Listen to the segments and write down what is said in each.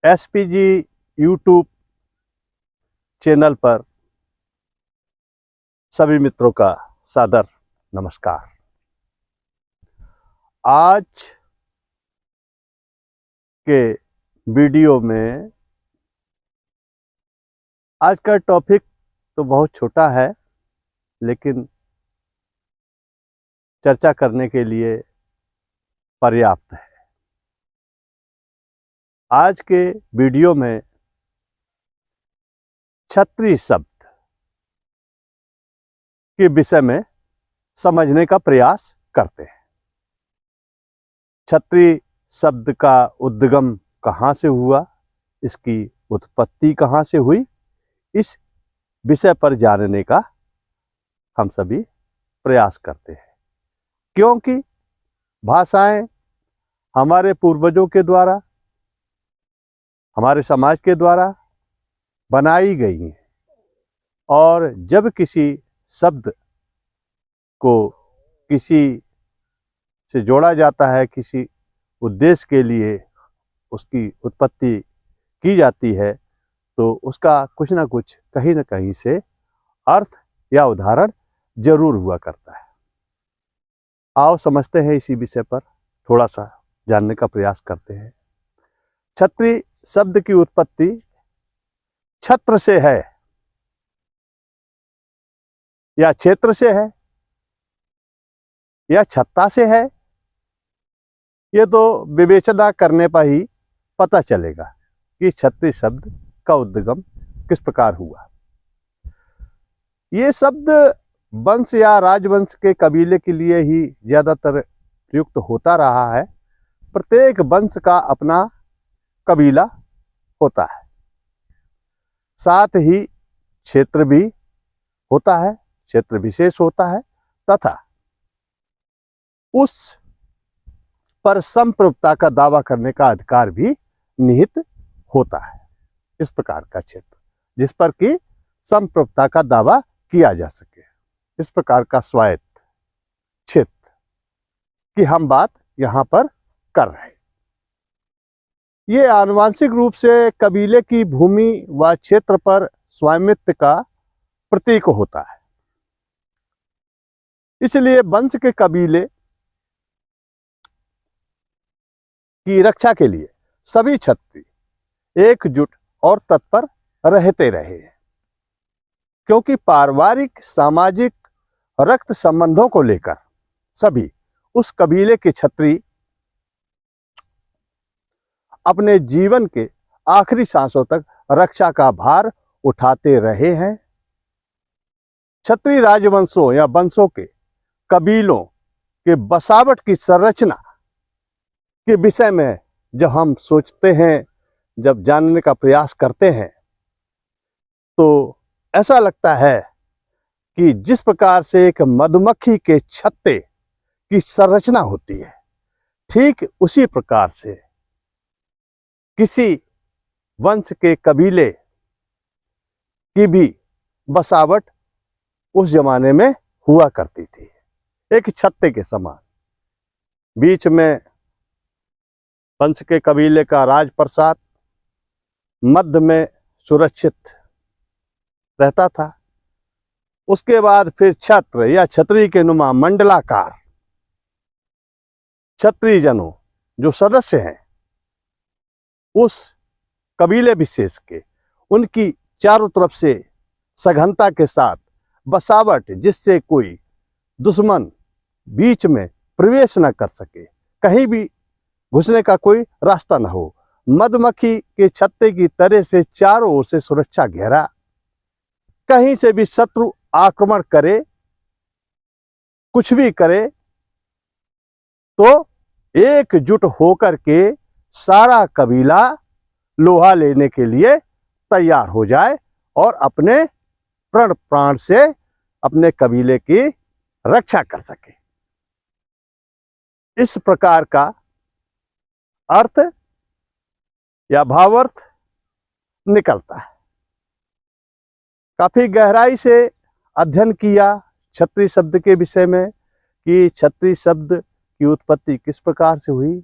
SPG YouTube channel पर सभी मित्रों का सादर नमस्कार। आज के वीडियो में आज का टॉपिक तो बहुत छोटा है, लेकिन चर्चा करने के लिए पर्याप्त है। आज के वीडियो में क्षत्रिय शब्द के विषय में समझने का प्रयास करते हैं। क्षत्रिय शब्द का उद्गम कहाँ से हुआ, इसकी उत्पत्ति कहाँ से हुई, इस विषय पर जानने का हम सभी प्रयास करते हैं। क्योंकि भाषाएं हमारे पूर्वजों के द्वारा, हमारे समाज के द्वारा बनाई गई हैं, और जब किसी शब्द को किसी से जोड़ा जाता है, किसी उद्देश्य के लिए उसकी उत्पत्ति की जाती है, तो उसका कुछ ना कुछ कहीं ना कहीं से अर्थ या उदाहरण जरूर हुआ करता है। आओ समझते हैं, इसी विषय पर थोड़ा सा जानने का प्रयास करते हैं। क्षत्रिय शब्द की उत्पत्ति छत्र से है या क्षेत्र से है या छत्ता से है, ये तो विवेचना करने पर ही पता चलेगा कि क्षत्रिय शब्द का उद्गम किस प्रकार हुआ। ये शब्द वंश या राजवंश के कबीले के लिए ही ज्यादातर प्रयुक्त होता रहा है। प्रत्येक वंश का अपना कबीला होता है, साथ ही क्षेत्र भी होता है, क्षेत्र विशेष होता है, तथा उस पर संप्रभुता का दावा करने का अधिकार भी निहित होता है। इस प्रकार का क्षेत्र जिस पर कि संप्रभुता का दावा किया जा सके, इस प्रकार का स्वायत्त क्षेत्र की हम बात यहां पर कर रहे हैं। ये आनुवांशिक रूप से कबीले की भूमि व क्षेत्र पर स्वामित्व का प्रतीक होता है। इसलिए वंश के कबीले की रक्षा के लिए सभी क्षत्रिय एकजुट और तत्पर रहते रहे हैं, क्योंकि पारिवारिक, सामाजिक, रक्त संबंधों को लेकर सभी उस कबीले के क्षत्रिय अपने जीवन के आखिरी सांसों तक रक्षा का भार उठाते रहे हैं। क्षत्रिय राजवंशों या वंशों के कबीलों के बसावट की संरचना के विषय में जब हम सोचते हैं, जब जानने का प्रयास करते हैं, तो ऐसा लगता है कि जिस प्रकार से एक मधुमक्खी के छत्ते की संरचना होती है, ठीक उसी प्रकार से किसी वंश के कबीले की भी बसावट उस जमाने में हुआ करती थी, एक छत्ते के समान। बीच में वंश के कबीले का राजप्रसाद, मध्य में सुरक्षित रहता था, उसके बाद फिर छत्र या छतरी के नुमा मंडलाकार क्षत्रिय जनों जो सदस्य हैं उस कबीले विशेष के, उनकी चारों तरफ से सघनता के साथ बसावट, जिससे कोई दुश्मन बीच में प्रवेश न कर सके, कहीं भी घुसने का कोई रास्ता न हो। मधुमक्खी के छत्ते की तरह से चारों ओर से सुरक्षा घेरा, कहीं से भी शत्रु आक्रमण करे, कुछ भी करे, तो एकजुट होकर के सारा कबीला लोहा लेने के लिए तैयार हो जाए और अपने प्रण प्राण से अपने कबीले की रक्षा कर सके। इस प्रकार का अर्थ या भावार्थ निकलता है। काफी गहराई से अध्ययन किया क्षत्रिय शब्द के विषय में कि क्षत्रिय शब्द की उत्पत्ति किस प्रकार से हुई,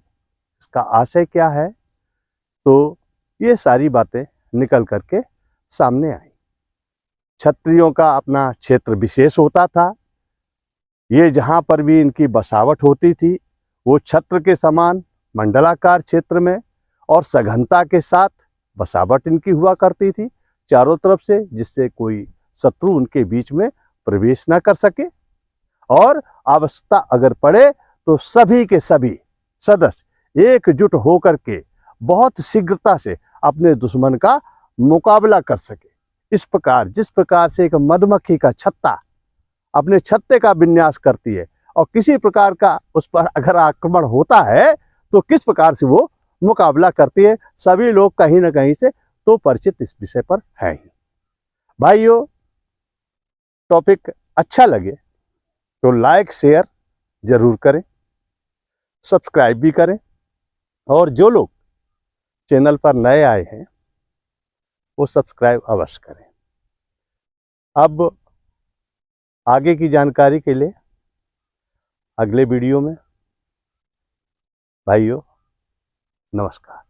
इसका आशय क्या है। तो ये सारी बातें निकल करके सामने आई। क्षत्रियों का अपना क्षेत्र विशेष होता था। ये जहाँ पर भी इनकी बसावट होती थी वो छत्र के समान मंडलाकार क्षेत्र में और सघनता के साथ बसावट इनकी हुआ करती थी चारों तरफ से, जिससे कोई शत्रु उनके बीच में प्रवेश न कर सके। और आवश्यकता अगर पड़े तो सभी के सभी सदस्य एकजुट होकर के बहुत शीघ्रता से अपने दुश्मन का मुकाबला कर सके। इस प्रकार जिस प्रकार से एक मधुमक्खी का छत्ता अपने छत्ते का विन्यास करती है और किसी प्रकार का उस पर अगर आक्रमण होता है तो किस प्रकार से वो मुकाबला करती है, सभी लोग कहीं ना कहीं से तो परिचित इस विषय पर है ही। भाइयों, टॉपिक अच्छा लगे तो लाइक शेयर जरूर करें, सब्सक्राइब भी करें, और जो लोग चैनल पर नए आए हैं वो सब्सक्राइब अवश्य करें। अब आगे की जानकारी के लिए अगले वीडियो में। भाइयों, नमस्कार।